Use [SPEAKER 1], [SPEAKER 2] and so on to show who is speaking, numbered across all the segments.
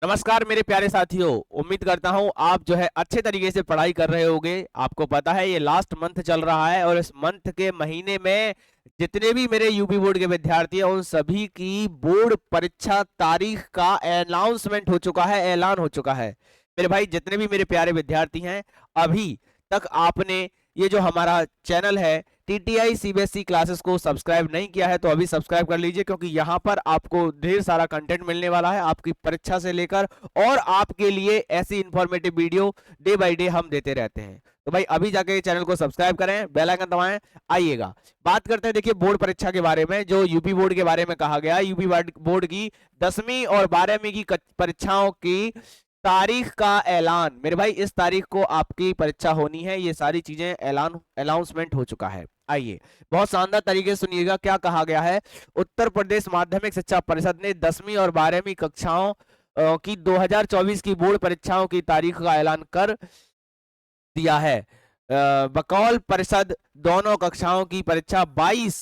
[SPEAKER 1] नमस्कार मेरे प्यारे साथियों। उम्मीद करता हूं आप जो है अच्छे तरीके से पढ़ाई कर रहे होगे। आपको पता है ये लास्ट मंथ चल रहा है और इस मंथ के महीने में जितने भी मेरे यूपी बोर्ड के विद्यार्थी हैं उन सभी की बोर्ड परीक्षा तारीख का अनाउंसमेंट हो चुका है, ऐलान हो चुका है। मेरे भाई जितने भी मेरे प्यारे विद्यार्थी हैं, अभी तक आपने ये जो हमारा चैनल है टीटीआई सीबीएसई क्लासेस को सब्सक्राइब नहीं किया है तो अभी सब्सक्राइब कर लीजिए, क्योंकि यहाँ पर आपको ढेर सारा कंटेंट मिलने वाला है आपकी परीक्षा से लेकर, और आपके लिए ऐसी informative video day by day हम देते रहते हैं। तो भाई अभी जाके चैनल को सब्सक्राइब करें, बेल आइकन दबाएं। आइएगा बात करते हैं, देखिए बोर्ड परीक्षा के बारे में, जो यूपी बोर्ड के बारे में कहा गया। यूपी बोर्ड की 10वीं और 12वीं की परीक्षाओं की तारीख का ऐलान। मेरे भाई इस तारीख को आपकी परीक्षा होनी है, ये सारी चीजें अनाउंसमेंट हो चुका है। आइए बहुत शानदार तरीके से सुनिएगा क्या कहा गया है। उत्तर प्रदेश माध्यमिक शिक्षा परिषद ने 10वीं और 12वीं कक्षाओं की 2024 की बोर्ड परीक्षाओं की तारीख का ऐलान कर दिया है। बकौल परिषद दोनों कक्षाओं की परीक्षा 22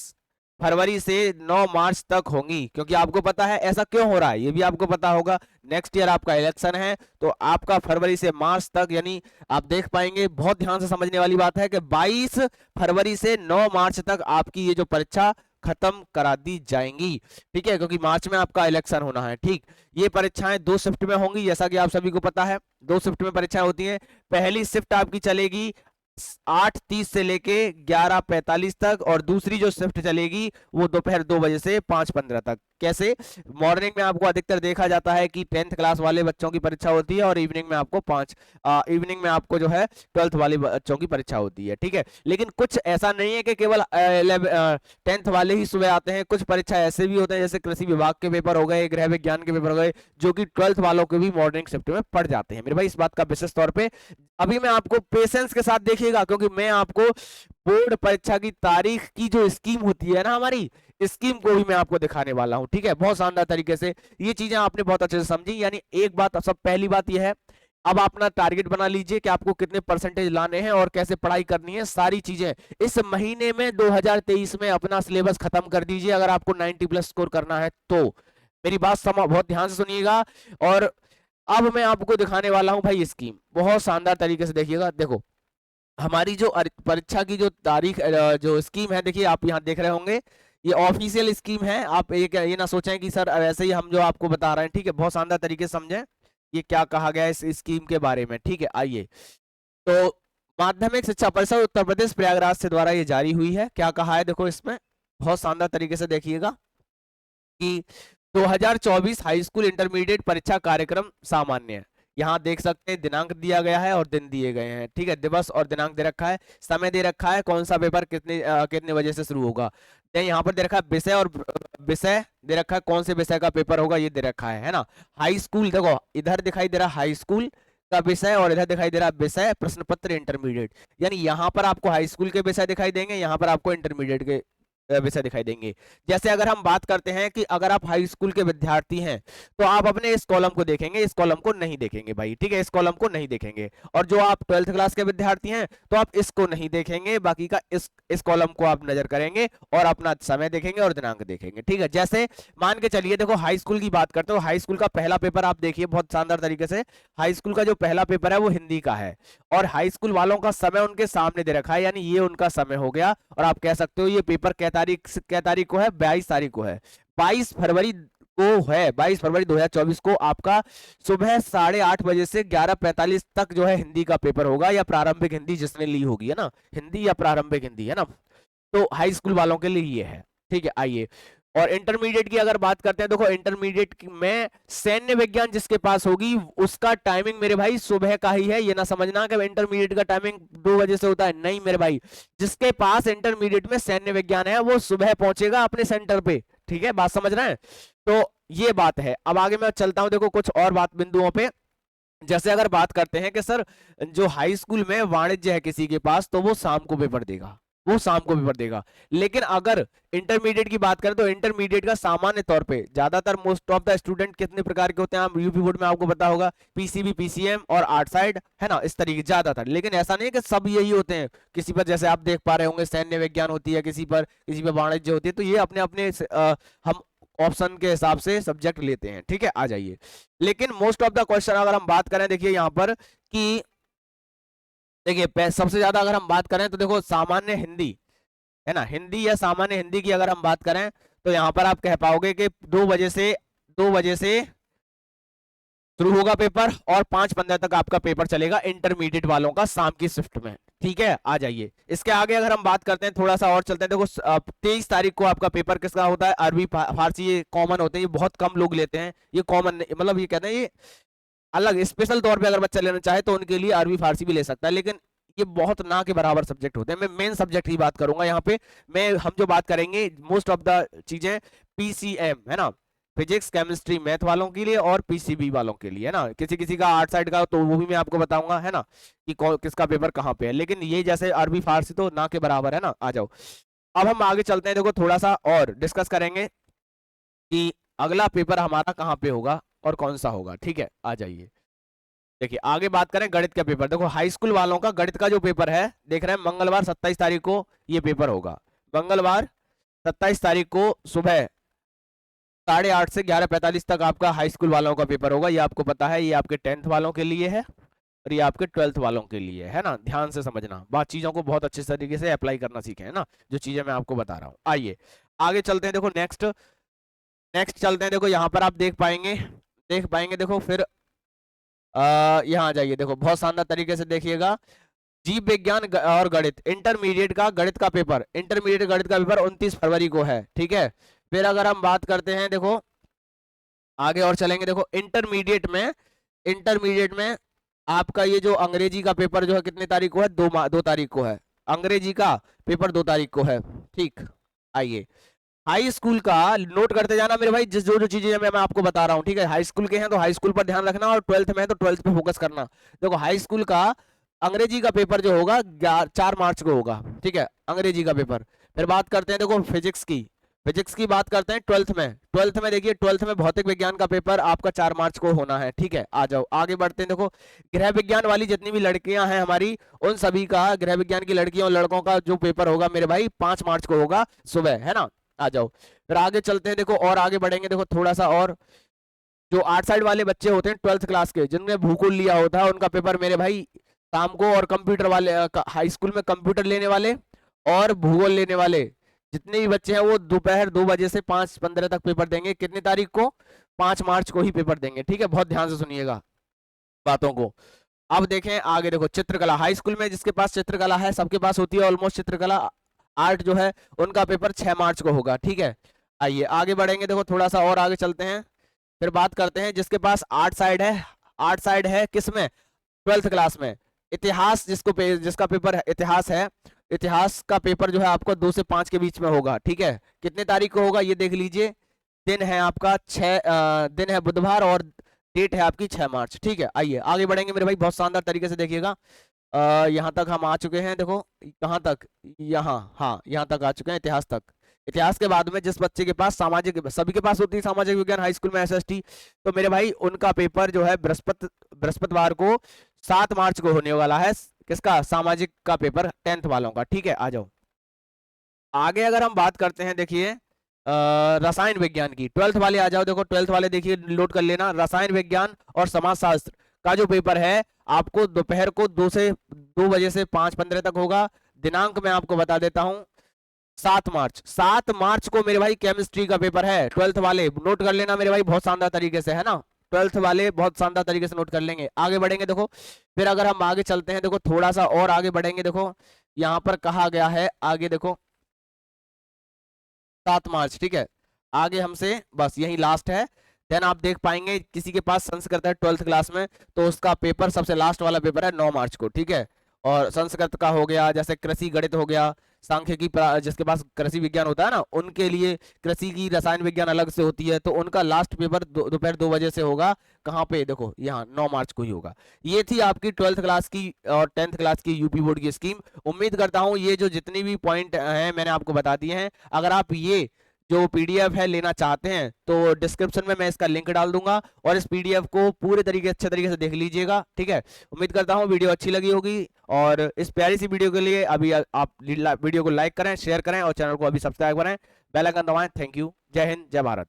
[SPEAKER 1] फरवरी से 9 मार्च तक होंगी। क्योंकि आपको पता है ऐसा क्यों हो रहा है, ये भी आपको पता होगा। नेक्स्ट ईयर आपका इलेक्शन है, तो आपका फरवरी से मार्च तक, यानी आप देख पाएंगे, बहुत ध्यान से समझने वाली बात है कि 22 फरवरी से 9 मार्च तक आपकी ये जो परीक्षा खत्म करा दी जाएंगी। ठीक है, क्योंकि मार्च में आपका इलेक्शन होना है। ठीक, ये परीक्षाएं 2 शिफ्ट में होंगी, जैसा कि आप सभी को पता है 2 शिफ्ट में परीक्षाएं होती हैं। पहली शिफ्ट आपकी चलेगी 8:30 से लेके 11:45 तक, और दूसरी जो शिफ्ट चलेगी वो दोपहर 2 बजे से 5:15 तक। कैसे? मॉर्निंग में आपको अधिकतर देखा जाता है कि 10th क्लास वाले बच्चों की परीक्षा होती है, और इवनिंग में आपको इवनिंग में आपको जो है 12th वाले बच्चों की परीक्षा होती है। ठीक है, लेकिन कुछ ऐसा नहीं है कि केवल 10th वाले ही सुबह आते हैं। कुछ परीक्षा ऐसे भी होते हैं, जैसे कृषि विभाग के पेपर हो गए, गृह विज्ञान के पेपर हो गए, जो कि 12th वालों के भी मॉर्निंग शिफ्ट में पड़ जाते हैं। मेरे भाई इस बात का विशेष तौर पे अभी मैं आपको पेशेंस के साथ देखिएगा, क्योंकि मैं आपको बोर्ड परीक्षा की तारीख की जो स्कीम होती है ना, हमारी स्कीम को भी मैं आपको दिखाने वाला हूं। ठीक है, बहुत शानदार तरीके से ये चीजें आपने बहुत अच्छे से समझी। यानी एक बात, सब पहली बात यह है, अब अपना टारगेट बना लीजिए कि आपको कितने परसेंटेज लाने हैं और कैसे पढ़ाई करनी है। सारी चीजें इस महीने में 2023 में अपना सिलेबस खत्म कर दीजिए, अगर आपको 90+ स्कोर करना है तो। मेरी बात बहुत ध्यान से सुनिएगा। और अब मैं आपको दिखाने वाला हूं भाई स्कीम, बहुत शानदार तरीके से देखिएगा। देखो हमारी जो परीक्षा की जो तारीख, जो स्कीम है, देखिए आप यहाँ देख रहे होंगे, ये ऑफिशियल स्कीम है। आप ये ना सोचें कि सर ऐसे ही हम जो आपको बता रहे हैं। ठीक है, बहुत शानदार तरीके से समझें ये क्या कहा गया है इस स्कीम के बारे में। ठीक है, आइए तो माध्यमिक शिक्षा परिषद उत्तर प्रदेश प्रयागराज से द्वारा ये जारी हुई है। क्या कहा है देखो इसमें, बहुत शानदार तरीके से देखिएगा कि 2024 हाई स्कूल इंटरमीडिएट परीक्षा कार्यक्रम सामान्य। यहाँ देख सकते हैं दिनांक दिया गया है और दिन दिए गए हैं। ठीक है, दिवस और दिनांक दे रखा है, समय दे रखा है, कौन सा पेपर कितने बजे से शुरू होगा। यहाँ पर दे रखा है विषय, और विषय दे रखा है कौन से विषय का पेपर होगा, ये दे रखा है ना। हाई स्कूल देखो, इधर दिखाई दे रहा है हाई स्कूल का विषय, और इधर दिखाई दे रहा है विषय प्रश्न पत्र इंटरमीडिएट। यानी यहाँ पर आपको हाई स्कूल के विषय दिखाई देंगे, यहाँ पर आपको इंटरमीडिएट के विषय दिखाई देंगे। जैसे अगर हम बात करते हैं कि अगर आप हाई स्कूल के विद्यार्थी हैं तो आप अपने इस कॉलम को देखेंगे, इस कॉलम को नहीं देखेंगे भाई। ठीक है, इस कॉलम को नहीं देखेंगे। और जो आप 12th क्लास के विद्यार्थी हैं तो आप इसको नहीं देखेंगे, बाकी का इस कॉलम को आप नजर करेंगे और अपना समय देखेंगे और दिनांक देखेंगे। ठीक है, जैसे मान के चलिए, देखो हाई स्कूल की बात करते हो, हाई स्कूल का पहला पेपर आप देखिए बहुत शानदार तरीके से। हाई स्कूल का जो पहला पेपर है वो हिंदी का है, और हाई स्कूल वालों का समय उनके सामने दे रखा है, यानी ये उनका समय हो गया। और आप कह सकते हो ये पेपर क्या तारीख को है, 22 तारीख को है, 22 फरवरी को है। 22 फरवरी 2024 को आपका सुबह 8:30 बजे से 11:45 तक जो है हिंदी का पेपर होगा, या प्रारंभिक हिंदी जिसने ली होगी, है ना, हिंदी या प्रारंभिक हिंदी, है ना। तो हाई स्कूल वालों के लिए ये है। ठीक है, आइए और इंटरमीडिएट की अगर बात करते हैं, देखो इंटरमीडिएट में सैन्य विज्ञान जिसके पास होगी उसका टाइमिंग मेरे भाई सुबह का ही है। ये ना समझना कि इंटरमीडिएट का टाइमिंग 2 बजे से होता है, नहीं मेरे भाई। जिसके पास इंटरमीडिएट में सैन्य विज्ञान है वो सुबह पहुंचेगा अपने सेंटर पे। ठीक है, बात समझ रहे हैं, तो ये बात है। अब आगे मैं चलता हूं, देखो कुछ और बात बिंदुओं पे। जैसे अगर बात करते हैं कि सर जो हाई स्कूल में वाणिज्य है किसी के पास, तो वो शाम को पेपर देगा, वो शाम को पेपर देगा। लेकिन अगर इंटरमीडिएट की बात करें तो इंटरमीडिएट का सामान्य तौर पे ज्यादातर मोस्ट ऑफ द स्टूडेंट कितने प्रकार के होते हैं, आप यूपी बोर्ड में आपको पता होगा, पीसीबी, पीसीएम और आर्ट साइड, है ना, इस तरीके ज्यादातर। लेकिन ऐसा नहीं है कि सब यही होते हैं। किसी पर जैसे आप देख पा रहे होंगे सैन्य विज्ञान होती है, किसी पर वाणिज्य होती है। तो ये अपने अपने हम ऑप्शन के हिसाब से सब्जेक्ट लेते हैं, ठीक है। आ जाइए, लेकिन मोस्ट ऑफ द क्वेश्चन अगर हम बात करें, देखिए यहाँ पर कि देखिए सबसे ज्यादा अगर हम बात करें तो देखो सामान्य हिंदी है ना, हिंदी या सामान्य हिंदी की अगर हम बात करें तो यहाँ पर आप कह पाओगे कि 2 बजे से शुरू होगा पेपर और 5:15 तक आपका पेपर चलेगा इंटरमीडिएट वालों का शाम की शिफ्ट में, ठीक है। आ जाइए, इसके आगे अगर हम बात करते हैं, थोड़ा सा और चलते हैं। देखो 23 तारीख को आपका पेपर किसका होता है, अरबी फारसी, ये कॉमन होते हैं, ये बहुत कम लोग लेते हैं, ये कॉमन मतलब ये कहते हैं ये अलग स्पेशल तौर पे अगर बच्चा लेना चाहे तो उनके लिए अरबी फारसी भी ले सकता है, लेकिन ये बहुत ना के बराबर सब्जेक्ट होते हैं। मैं मेन सब्जेक्ट ही बात करूंगा यहाँ पे। हम जो बात करेंगे मोस्ट ऑफ द चीजें पीसीएम है ना, फिजिक्स केमिस्ट्री मैथ वालों के लिए और पीसीबी वालों के लिए है ना। किसी किसी का आर्ट साइड का तो वो भी मैं आपको बताऊंगा है ना कि किसका पेपर कहाँ पे है, लेकिन ये जैसे अरबी फारसी तो ना के बराबर है ना। आ जाओ, अब हम आगे चलते हैं। देखो थोड़ा सा और डिस्कस करेंगे कि अगला पेपर हमारा कहाँ पे होगा और कौन सा होगा, ठीक है। आ जाइए, देखिए आगे बात करें गणित का पेपर। देखो हाई स्कूल वालों का गणित का जो पेपर है, देख रहे हैं मंगलवार 27 तारीख को ये पेपर होगा। मंगलवार 27 तारीख को सुबह 8:30 से 11:45 तक आपका हाई स्कूल वालों का पेपर होगा। ये आपको पता है, ये आपके 10th वालों के लिए है और ये आपके 12th वालों के लिए है ना। ध्यान से समझना, बात चीजों को बहुत अच्छे तरीके से अप्लाई करना सीखे है ना, जो चीजें मैं आपको बता रहा हूँ। आइए आगे चलते हैं। देखो नेक्स्ट चलते हैं। देखो यहाँ पर आप देख पाएंगे देखो फिर यहाँ आ जाइए। देखो बहुत शानदार तरीके से देखिएगा, जीव विज्ञान और गणित इंटरमीडिएट का गणित का पेपर 29 फरवरी को है, ठीक है। फिर अगर हम बात करते हैं, देखो आगे और चलेंगे। देखो इंटरमीडिएट में आपका ये जो अंग्रेजी का पेपर जो है कितने तारीख को है, 2 तारीख को है। अंग्रेजी का पेपर 2 तारीख को है, ठीक। आइए हाई स्कूल का नोट करते जाना मेरे भाई, जिस जो जो चीजें मैं आपको बता रहा हूँ, ठीक है। हाई स्कूल के हैं तो हाई स्कूल पर ध्यान रखना, और 12th में है तो 12th पे फोकस करना। देखो हाई स्कूल का अंग्रेजी का पेपर जो होगा 4 मार्च को होगा, ठीक है, अंग्रेजी का पेपर। फिर बात करते हैं देखो फिजिक्स की बात करते हैं 12th में देखिए 12th में भौतिक विज्ञान का पेपर आपका 4 मार्च को होना है, ठीक है। आ जाओ आगे बढ़ते हैं। देखो गृह विज्ञान वाली जितनी भी लड़कियां हैं हमारी, उन सभी का गृह विज्ञान की लड़कियों और लड़कों का जो पेपर होगा मेरे भाई 5 मार्च को होगा सुबह, है ना। आ जाओ फिर आगे चलते हैं। देखो और आगे बढ़ेंगे। देखो थोड़ा सा और, जो आर्ट साइड वाले बच्चे होते हैं 12th क्लास के, जिनने भूगोल लिया होता है, उनका पेपर मेरे भाई शाम को, और कंप्यूटर वाले हाई स्कूल में कंप्यूटर लेने वाले और भूगोल लेने वाले जितने भी बच्चे हैं वो दोपहर 2 बजे से 5:15 तक पेपर देंगे। कितनी तारीख को, 5 मार्च को ही पेपर देंगे, ठीक है। बहुत ध्यान से सुनिएगा बातों को। अब देखें आगे। देखो चित्रकला हाई स्कूल में जिसके पास चित्रकला है, सबके पास होती है ऑलमोस्ट चित्रकला आर्ट जो है, उनका पेपर 6 मार्च को होगा, ठीक है। आइए आगे बढ़ेंगे। देखो थोड़ा सा और आगे चलते हैं। फिर बात करते हैं जिसके पास आर्ट साइड है किसमें, 12th क्लास में। इतिहास जिसका पेपर है इतिहास है, इतिहास का पेपर जो है आपको 2 से 5 के बीच में होगा, ठीक है। कितने तारीख को होगा ये देख लीजिए, दिन है आपका दिन है बुधवार और डेट है आपकी 6 मार्च, ठीक है। आइए आगे बढ़ेंगे मेरे भाई, बहुत शानदार तरीके से देखिएगा। यहाँ तक हम आ चुके हैं। देखो कहाँ तक, यहाँ, हाँ यहाँ तक आ चुके हैं, इतिहास तक। इतिहास के बाद में जिस बच्चे के पास सभी के पास होती है सामाजिक विज्ञान हाई स्कूल में एसएसटी, तो मेरे भाई उनका पेपर जो है बृहस्पतिवार को 7 मार्च को होने वाला है। किसका, सामाजिक का पेपर 10th वालों का, ठीक है। आ जाओ आगे अगर हम बात करते हैं, देखिए रसायन विज्ञान की 12th वाले आ जाओ। देखो 12th वाले देखिए नोट कर लेना, रसायन विज्ञान और समाजशास्त्र का जो पेपर है आपको दोपहर को 2 बजे से 5:15 तक होगा। दिनांक मैं आपको बता देता हूं, 7 मार्च को मेरे भाई केमिस्ट्री का पेपर है। 12th वाले नोट कर लेना मेरे भाई, बहुत शानदार तरीके से, है ना। 12th वाले बहुत शानदार तरीके से नोट कर लेंगे। आगे बढ़ेंगे। देखो फिर अगर हम आगे चलते हैं, देखो थोड़ा सा और आगे बढ़ेंगे। देखो यहाँ पर कहा गया है आगे, देखो 7 मार्च, ठीक है। आगे हमसे बस यही लास्ट है। देन आप देख पाएंगे किसी के पास संस्कृत है 12th क्लास में, तो उसका पेपर सबसे लास्ट वाला पेपर है 9 मार्च को, ठीक है। और संस्कृत का हो गया, जैसे कृषि गणित हो गया, सांख्यिकी जिसके पास कृषि विज्ञान होता है ना, उनके लिए कृषि की रसायन विज्ञान अलग से होती है, तो उनका लास्ट पेपर दोपहर 2 बजे से होगा। कहाँ पे, देखो यहाँ 9 मार्च को ही होगा। ये थी आपकी 12th क्लास की और 10th क्लास की यूपी बोर्ड की स्कीम। उम्मीद करता हूँ ये जो जितनी भी पॉइंट हैं मैंने आपको बता दिए हैं। अगर आप ये जो पीडीएफ है लेना चाहते हैं तो डिस्क्रिप्शन में मैं इसका लिंक डाल दूंगा, और इस पीडीएफ को पूरे अच्छे तरीके से देख लीजिएगा, ठीक है। उम्मीद करता हूँ वीडियो अच्छी लगी होगी, और इस प्यारी सी वीडियो के लिए अभी आप वीडियो को लाइक करें, शेयर करें और चैनल को अभी सब्सक्राइब करें, बेल आइकन दबाएं। थैंक यू, जय हिंद, जय भारत।